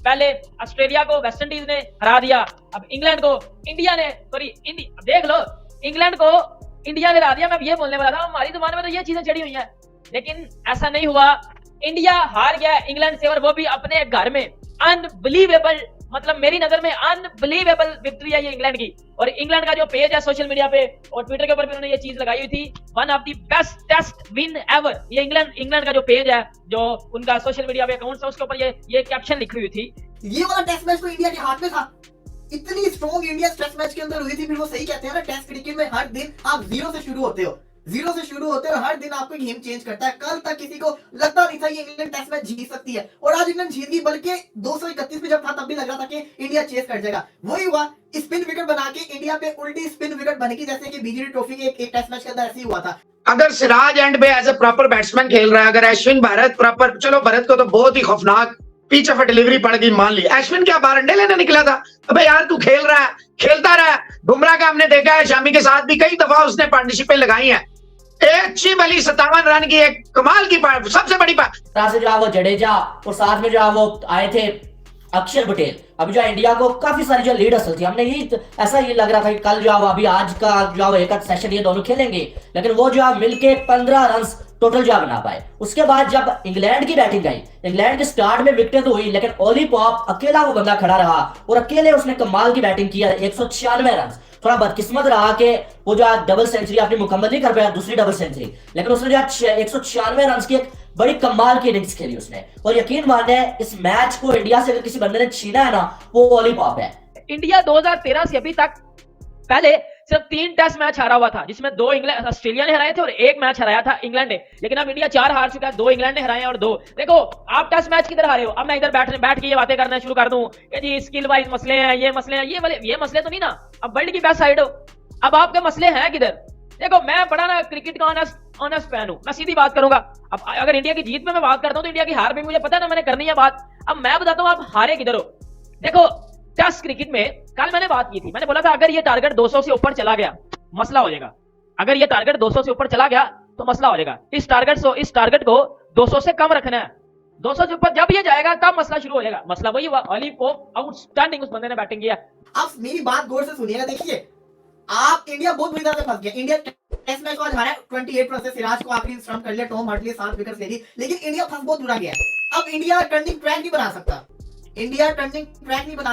पहले ऑस्ट्रेलिया को West Indies ने हरा दिया, अब इंग्लैंड को इंडिया ने देख लो, इंग्लैंड को इंडिया ने हरा दिया। मैं ये बोलने वाला था हमारी जुबान में तो ये चीजें चढ़ी हुई हैं, लेकिन ऐसा नहीं हुआ। इंडिया हार गया इंग्लैंड से, और वो भी अपने घर में। अनबिलीवेबल, मतलब मेरी नजर में अनबिलीवेबल विक्ट्री है ये इंग्लैंड की। और इंग्लैंड का जो पेज है सोशल मीडिया पे और ट्विटर के ऊपर भी उन्होंने ये चीज लगाई हुई थी, one of the best test win ever. ये इंग्लैंड का जो पेज है, जो उनका सोशल मीडिया पे अकाउंट है, उसके ऊपर ये कैप्शन लिखी हुई थी। ये वाला टेस्ट मैच तो इंडिया के हाथ में था। इतनी स्ट्रॉन्ग इंडिया टेस्ट मैच के अंदर हुई थी। फिर वो सही कहते हैं ना, टेस्ट क्रिकेट में हर दिन आप जीरो से शुरू होते हो, हर दिन आपको गेम चेंज करता है। कल तक किसी को लगता नहीं था ये इंग्लैंड टेस्ट मैच जीत सकती है, और आज इंग्लैंड जीत गई। बल्कि 231 पे जब था तब भी लग रहा था कि इंडिया चेस कर जाएगा। वही हुआ, स्पिन विकेट बना के इंडिया पे उल्टी स्पिन विकेट बनेगी, जैसे कि बीजीडी ट्रॉफी के एक टेस्ट मैच के अंदर ऐसे ही हुआ था। अगर सिराज एंड पे एज ए प्रॉपर बैट्समैन खेल रहा है, अगर अश्विन भारत प्रॉपर, चलो भरत को तो बहुत ही खौफनाक पिच ऑफ डिलीवरी पड़ गई, मान ली। अश्विन क्या बार अंडे लेने निकला था? अबे यार तू खेल रहा है, खेलता रहा। बुमराह का हमने देखा है, शामी के साथ भी कई दफा उसने पार्टनरशिपें लगाई हैं। अच्छी भली 57 रन की एक कमाल की सबसे बड़ी बात से जो है वो जडेजा और साथ में जो है वो आए थे अक्षर पटेल। अभी जो इंडिया को काफी सारी जो लीड हासिल थी, हमने ही ऐसा ये लग रहा था कि कल जो है अभी आज का जो है एक सेशन ये दोनों खेलेंगे, लेकिन वो जो है मिलके 15 रन टोटल जो बना पाए। उसके बाद जब इंग्लैंड की बैटिंग आई, इंग्लैंड के स्टार्ट में विकेटें तो हुई, लेकिन ओली पॉप अकेला वो बंदा खड़ा रहा और अकेले उसने कमाल की बैटिंग किया, 196 रन। थोड़ा बदकिस्मत रहा कि वो जो डबल सेंचुरी अपनी मुकम्मल नहीं कर पाया, दूसरी डबल सेंचुरी, लेकिन उसने जो 196 रन की एक बड़ी कमाल की इनिंग्स खेली उसने। और यकीन माने इस मैच को इंडिया से अगर किसी बंदे ने छीना है ना, वो ओली पॉप है। इंडिया 2013 से अभी तक पहले सिर्फ 3 टेस्ट मैच हारा हुआ था, जिसमें 2 इंग्लैंड ऑस्ट्रेलिया ने हराए थे और 1 मैच हराया था इंग्लैंड ने। लेकिन अब इंडिया 4 हार चुका है, 2 इंग्लैंड ने हराए हैं और 2। देखो आप टेस्ट मैच किधर हारे हो। अब मैं इधर बैठ के ये बातें करना शुरू कर दूं कि जी स्किल वाइज मसले हैं, ये मसले हैं, ये मसले तो नहीं ना। अब वर्ल्ड की बेस्ट साइड हो, अब आपके मसले हैं किधर? देखो मैं बड़ा ना क्रिकेट का ऑनेस्ट फैन हूं, मैं सीधी बात करूंगा। अब अगर इंडिया की जीत में मैं बात करता हूं तो इंडिया की हार भी मुझे पता है ना, मैंने करनी है बात। अब मैं बताता हूं आप हारे किधर हो। देखो टेस्ट क्रिकेट में कल मैंने बात की थी, मैंने बोला था अगर ये टारगेट 200 से ऊपर चला गया मसला हो जाएगा। अगर ये टारगेट 200 से ऊपर चला गया तो मसला हो जाएगा। इस टारगेट को 200 से कम रखना है। 200 से ऊपर जब ये जाएगा तब मसला शुरू हो जाएगा। मसला वही हुआ, ओली पॉप आउटस्टैंडिंग उस बंदे ने बैटिंग किया। आप मेरी बात गौर से सुनिएगा। देखिए आप इंडिया बहुत बुरी तरह से फंस गया। इंडिया टेस्ट मैच को आज हारा 28 रन से, सिराज को आखिरी स्टंप कर लिया, टॉम हार्टली 7 विकेट ले ली, लेकिन इंडिया फंस बहुत बुरा गया। अब इंडिया टर्निंग ट्रैक नहीं बना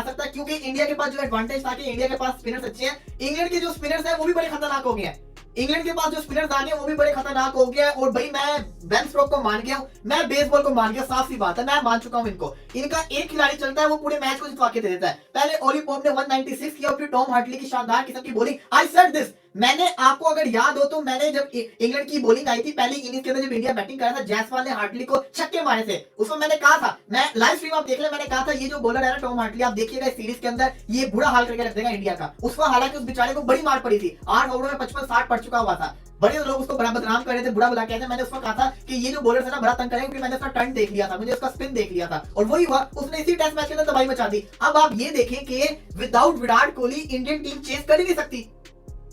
सकता, क्योंकि इंडिया के पास जो एडवांटेज था कि इंडिया के पास स्पिनर्स अच्छे हैं। इंग्लैंड के जो स्पिनर्स हैं वो भी बड़े खतरनाक हो गए हैं। इंग्लैंड के पास जो स्पिनर्स आ गए वो भी बड़े खतरनाक हो गया। और भाई मैं बेन स्टोक्स को मान गया हूं, मैं बेसबॉल को मान गया, साफ सी बात है, मैं मान चुका हूं इनको। इनका एक खिलाड़ी चलता है वो पूरे मैच को जितवा के दे देता है। पहले ओली पॉप ने 196 किया और फिर टॉम हार्टली की शानदार किस्म की बॉलिंग। आई सेड दिस, मैंने आपको अगर याद हो तो मैंने जब इंग्लैंड की बॉलिंग आई थी पहली इनिंग्स के अंदर, जब इंडिया बैटिंग कर रहा था, जायसवाल ने हार्टली को छक्के मारे थे, उसमें मैंने कहा था, मैं लाइव स्ट्रीम आप देख ले, मैंने कहा था ये जो बॉलर है ना टॉम हार्टली, आप देखिएगा इस सीरीज के अंदर ये बुरा हाल करके रख देगा इंडिया का। उसका हालांकि उस बेचारे को बड़ी मार पड़ी थी, 8 ओवरों में 55-60 पड़ चुका हुआ था। बड़े लोग उसको बड़ा बदनाम कर रहे थे, बुरा बुला कहते हैं। मैंने उसको कहा था कि ये जो बॉलर है ना बड़ा तंग करेंगे, क्योंकि मैंने उसका टर्न देख लिया था, मुझे उसका स्पिन देख लिया था, और वही हुआ, उसने इसी टेस्ट मैच के अंदर तबाही मचा दी। अब आप ये देखें कि without Virat Kohli Indian team chess कर ही नहीं सकती।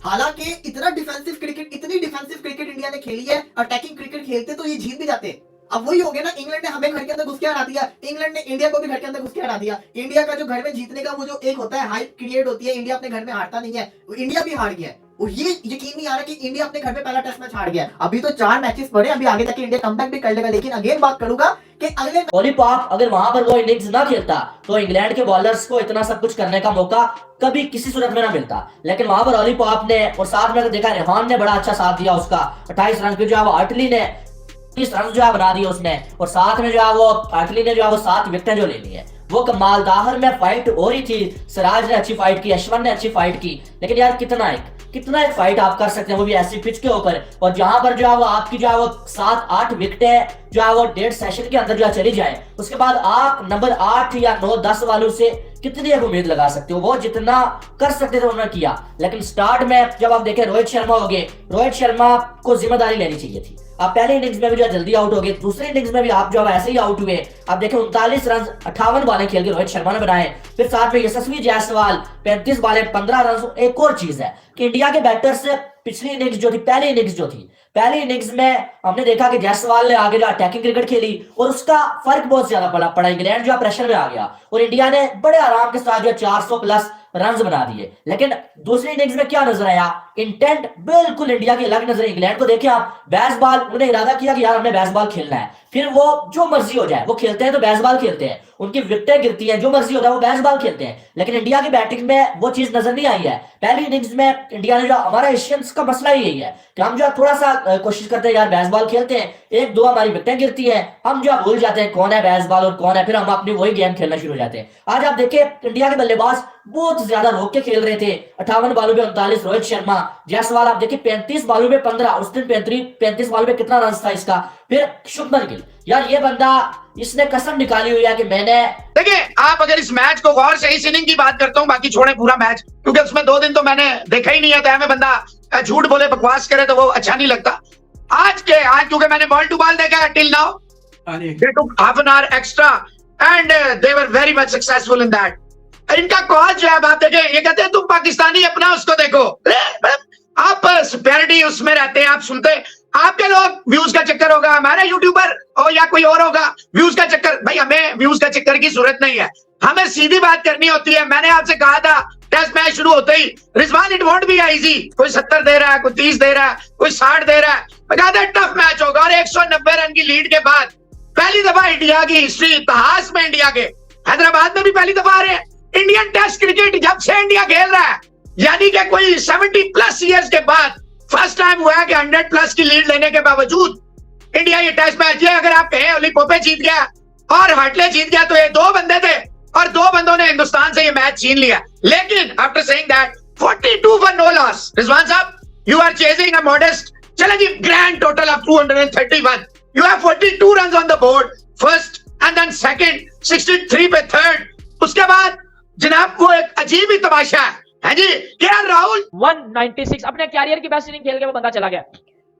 हालांकि इतनी डिफेंसिव क्रिकेट इंडिया ने खेली है, अटैकिंग क्रिकेट खेलते तो ये जीत भी जाते। अब वही हो गया ना, इंग्लैंड ने हमें घर के अंदर घुस के हरा दिया, इंग्लैंड ने इंडिया को भी घर के अंदर घुस के हरा दिया। इंडिया का जो घर में जीतने का वो जो एक होता है हाइप क्रिएट होती है, इंडिया अपने घर में हारता नहीं है, इंडिया भी हार गया है। और ये यकीन नहीं आ रहा कि इंडिया अपने घर में पहला टेस्ट मैच हार गया। अभी तो 4 मैचेस पड़े, अभी आगे तक इंडिया कमबैक भी कर लेगा। लेकिन अगेन बात करूंगा कि अगले ओली पॉप अगर वहां पर वो इनिंग्स ना खेलता तो इंग्लैंड के बॉलर्स को इतना सब कुछ करने का मौका कभी किसी सूरत में ना मिलता। लेकिन वहां पर ओली पॉप ने और साथ में देखा रेहान ने बड़ा अच्छा साथ दिया उसका, 28 रन पे जो है वो हार्टली ने 30 रन जो है बना दिए उसने, और साथ में जो है वो हार्टली ने जो है वो 7 विकेटें जो ले ली है। वो कमाल दाहर में फाइट हो रही थी, सिराज ने अच्छी फाइट की, अश्विन ने अच्छी फाइट की, लेकिन यार कितना एक फाइट आप कर सकते हैं, वो भी ऐसी पिच के ऊपर, और जहां पर जो है वो आपकी जो है वो 7-8 विकेटें जो है वो 1.5 सेशन के अंदर जो है चली जाए, उसके बाद आप नंबर 8 या 9-10 वालों से कितनी एक उम्मीद लगा सकते हो। वो जितना कर सकते थे उन्होंने किया। लेकिन स्टार्ट में जब आप देखें रोहित शर्मा हो गए, रोहित शर्मा को जिम्मेदारी लेनी चाहिए थी। आप पहले इनिंग्स में भी जो जल्दी आउट हो गए, दूसरे इनिंग्स में भी आप जो ऐसे ही आउट हुए। आप देखें 39 रन 58 बॉलें खेल के रोहित शर्मा ने बनाए, फिर साथ में यशस्वी जायसवाल 35 बॉलें 15 रन। एक और चीज है कि इंडिया के बैटर्स पिछली इनिंग्स जो थी, पहली इनिंग्स में हमने देखा कि जायसवाल ने आगे जो अटैकिंग क्रिकेट खेली और उसका फर्क बहुत ज्यादा पड़ा। इंग्लैंड जो प्रेशर में आ गया और इंडिया ने बड़े आराम के साथ जो 400 प्लस रन बना दिए। लेकिन दूसरी इनिंग्स में क्या नजर आया, इंटेंट बिल्कुल इंडिया की अलग नजर। इंग्लैंड को देखिए आप, बेसबॉल उन्हें इरादा किया कि यार हमने बेसबॉल खेलना है, फिर वो जो मर्जी हो जाए वो खेलते हैं, तो बेसबॉल खेलते हैं, उनकी विकेटें गिरती हैं, जो मर्जी होता है वो बेसबॉल खेलते हैं। लेकिन इंडिया की बैटिंग में वो चीज नजर नहीं आई है। पहली इनिंग्स में इंडिया ने जो, हमारा एशियंस का मसला ही यही है कि हम जो थोड़ा सा कोशिश करते हैं यार बेसबॉल खेलते हैं, एक दो हमारी विकेटें गिरती हैं, हम जो भूल जाते हैं कौन है बेसबॉल और कौन है, फिर हम अपनी वही गेम खेलना शुरू हो जाते हैं। आज आप देखिए इंडिया के बल्लेबाज बहुत ज्यादा रोक के खेल रहे थे। 58 बालों पे 39 रोहित शर्मा, जायसवाल आप देखिए 35 बालों पे 15, उस दिन 35 बालों पे कितना रन था इसका। फिर शुभमन गिल, यार ये बंदा, इसने कसम निकाली हुई है कि मैंने, देखिए आप अगर इस मैच को गौर से, इस इनिंग की बात करता हूं, बाकी छोड़े पूरा मैच, क्योंकि उसमें 2 दिन तो मैंने देखा ही नहीं है, तो हमें बंदा झूठ बोले बकवास करे तो वो अच्छा नहीं लगता। आज क्योंकि मैंने बॉल टू बॉल देखा till now, they took half an hour extra and they were very much successful in that. इनका कॉल जो है आप देखें, ये कहते हैं तुम पाकिस्तानी अपना उसको देखो, आप सुपेरिटी उसमें रहते हैं, आप सुनते, आपके लोग व्यूज का चक्कर होगा, हमारे यूट्यूबर हो या कोई और होगा, व्यूज का चक्कर, भाई हमें व्यूज का चक्कर की जरूरत नहीं है, हमें सीधी बात करनी होती है। मैंने आपसे कहा था टेस्ट मैच शुरू होते ही, Rizwan it won't be easy, कोई 70 दे रहा है, कोई 30 दे रहा है, कोई 60 दे रहा है, मैं कहता है टफ मैच होगा। और 190 रन की लीड के बाद पहली दफा इंडिया की हिस्ट्री, इतिहास में इंडिया के, हैदराबाद में भी पहली दफा आ रहे हैं। इंडियन टेस्ट क्रिकेट जब से इंडिया खेल रहा है, यानी कि कोई 70 प्लस ईयर्स के बाद फर्स्ट टाइम हुआ है कि 100 प्लस की लीड लेने के बावजूद इंडिया ये टेस्ट मैच, ये अगर आप कहें ओली पोपे जीत गया और हार्टले जीत गया, तो ये 2 बंदे थे और 2 बंदों ने हिंदुस्तान से ये मैच छीन लिया। लेकिन after saying that 42 for no loss, Rizwan साहब you are chasing a modest, चले जी, grand total of 231, you have 42 runs on the board, first and then second, 63 पे थर्ड, उसके बाद जनाब वो एक अजीब ही तमाशा है जी, केएल राहुल 196 अपने कैरियर की बेस्ट इनिंग खेल के वो बंदा चला गया।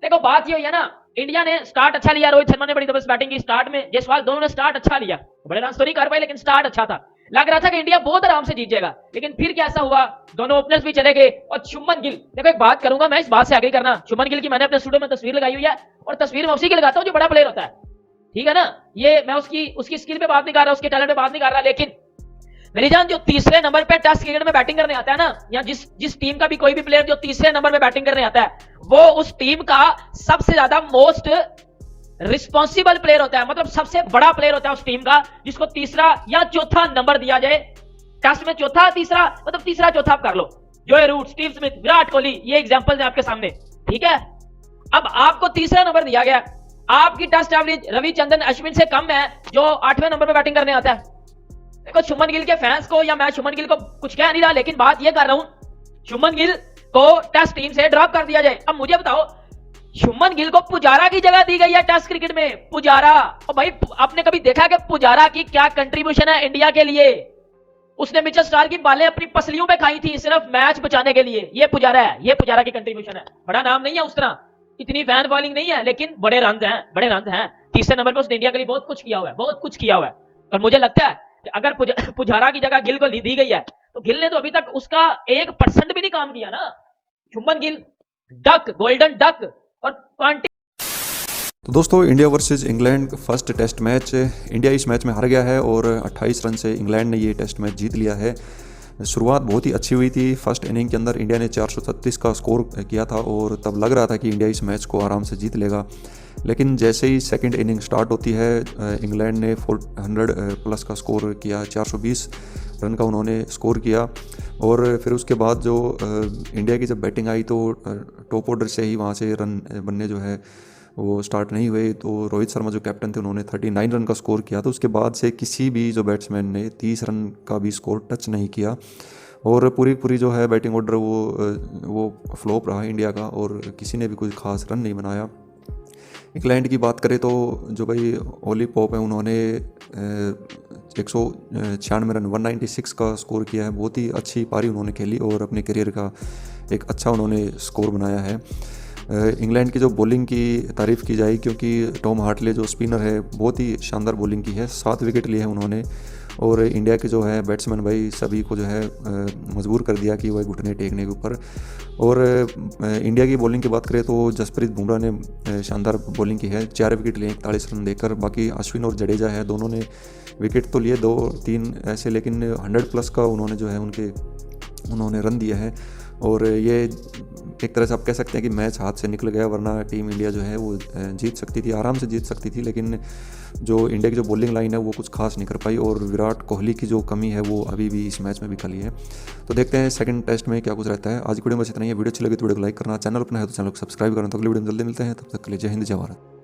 देखो बात ये हुई है ना, इंडिया ने स्टार्ट अच्छा लिया, रोहित शर्मा ने बड़ी जबरदस्त बैटिंग की स्टार्ट में, जायसवाल दोनों ने स्टार्ट अच्छा लिया, बड़े रन तो नहीं कर पाए लेकिन स्टार्ट अच्छा था, लग रहा था कि इंडिया बहुत आराम से जीत जाएगा। लेकिन फिर क्या ऐसा हुआ, दोनों ओपनर्स भी चले गए और शुभमन गिल, देखो एक बात करूंगा मैं, इस बात से आगे करना, शुभमन गिल की मैंने अपने स्टूडियो में तस्वीर लगाई हुई है और तस्वीर में उसी की लगाता हूं जो बड़ा प्लेयर होता है, ठीक है ना, ये मैं उसकी स्किल पे बात नहीं कर रहा, उसके टैलेंट पे बात नहीं कर रहा, लेकिन मेरी जान जो तीसरे नंबर पे टेस्ट क्रिकेट में बैटिंग करने आता है ना, या जिस टीम का भी कोई भी प्लेयर जो तीसरे नंबर पे बैटिंग करने आता है, वो उस टीम का सबसे ज्यादा मोस्ट रिस्पॉन्सिबल प्लेयर होता है, मतलब सबसे बड़ा प्लेयर होता है उस टीम का, जिसको तीसरा या चौथा नंबर दिया जाए। टेस्ट में चौथा तीसरा, मतलब तीसरा चौथा आप कर लो, Joe Root, Steve Smith, Virat Kohli, ये एग्जांपल्स हैं आपके सामने, ठीक है। अब आपको तीसरा नंबर दिया गया, आपकी टेस्ट एवरेज रविचंद्रन अश्विन से कम है जो 8वें नंबर पे बैटिंग करने आता है। देखो शुभमन गिल के फैंस को, या मैं शुभमन गिल को कुछ कह नहीं रहा, लेकिन बात ये कर रहा हूं, शुभमन गिल को टेस्ट टीम से ड्रॉप कर दिया जाए। अब मुझे बताओ, शुभमन गिल को पुजारा की जगह दी गई है टेस्ट क्रिकेट में, पुजारा, और भाई आपने कभी देखा कि पुजारा की क्या कंट्रीब्यूशन है इंडिया के लिए? उसने मिचेल स्टार्क की बालें अपनी पसलियों पे खाई थी सिर्फ मैच बचाने के लिए, ये पुजारा है, ये पुजारा की कंट्रीब्यूशन है। बड़ा नाम नहीं है उस तरह, इतनी फैन फॉलोइंग नहीं है, लेकिन बड़े रन हैं, बड़े रन हैं। तीसरे नंबर पर उसने इंडिया के लिए बहुत कुछ किया हुआ है, बहुत कुछ किया हुआ है। और मुझे लगता है कि अगर पुजारा की जगह गिल को दी गई है, तो गिल ने तो अभी तक उसका 1% भी नहीं काम किया ना। Shubman Gill duck, golden duck, और क्वांटी। तो दोस्तों, India versus England first test match, India इस मैच में हार गया है और 28 रन से इंग्लैंड ने ये टेस्ट मैच जीत लिया है। शुरुआत बहुत ही अच्छी हुई थी। फर्स्ट इनिंग के अंदर इंडिया ने 436 का स्कोर किया था और तब लग रहा था कि इंडिया इस मैच को आराम से जीत लेगा, लेकिन जैसे ही सेकंड इनिंग स्टार्ट होती है, इंग्लैंड ने 400 प्लस का स्कोर किया, 420 रन का उन्होंने स्कोर किया। और फिर उसके बाद जो इंडिया की जब बैटिंग आई तो टॉप ऑर्डर से ही वहाँ से रन बनने जो है वो स्टार्ट नहीं हुए। तो रोहित शर्मा जो कैप्टन थे उन्होंने 39 रन का स्कोर किया। तो उसके बाद से किसी भी जो बैट्समैन ने 30 रन का भी स्कोर टच नहीं किया और पूरी जो है बैटिंग ऑर्डर वो फ्लॉप रहा इंडिया का और किसी ने भी कोई खास रन नहीं बनाया। इंग्लैंड की बात करें तो जो भाई ओली पॉप है उन्होंने 196 रन 196 का स्कोर किया है। बहुत ही अच्छी पारी उन्होंने खेली और अपने करियर का एक अच्छा उन्होंने स्कोर बनाया है। इंग्लैंड की जो बॉलिंग की तारीफ़ की जाए, क्योंकि टॉम हार्टले जो स्पिनर है बहुत ही शानदार बॉलिंग की है, 7 विकेट लिए हैं उन्होंने। और इंडिया के जो है बैट्समैन भाई सभी को जो है मजबूर कर दिया कि वह घुटने टेकने के ऊपर। और इंडिया की बॉलिंग की बात करें तो जसप्रीत बुमराह ने शानदार बॉलिंग की है, 4 विकेट लिए 41 रन देकर। बाकी अश्विन और जडेजा है, दोनों ने विकेट तो लिए 2-3 ऐसे, लेकिन 100+ का उन्होंने जो है उन्होंने रन दिया है। और ये एक तरह से आप कह सकते हैं कि मैच हाथ से निकल गया, वरना टीम इंडिया जो है वो जीत सकती थी, आराम से जीत सकती थी। लेकिन जो इंडिया की जो बॉलिंग लाइन है वो कुछ खास नहीं कर पाई, और विराट कोहली की जो कमी है वो अभी भी इस मैच में भी खली है। तो देखते हैं सेकंड टेस्ट में क्या कुछ रहता है। आज की वीडियो में बस इतना ही है। वीडियो अच्छी लगी तो वीडियो को लाइक करना, चैनल अपना है तो चैनल को सब्सक्राइब करना। तो अगली वीडियो में जल्दी मिलते हैं, तब तक के लिए जय हिंद जय भारत।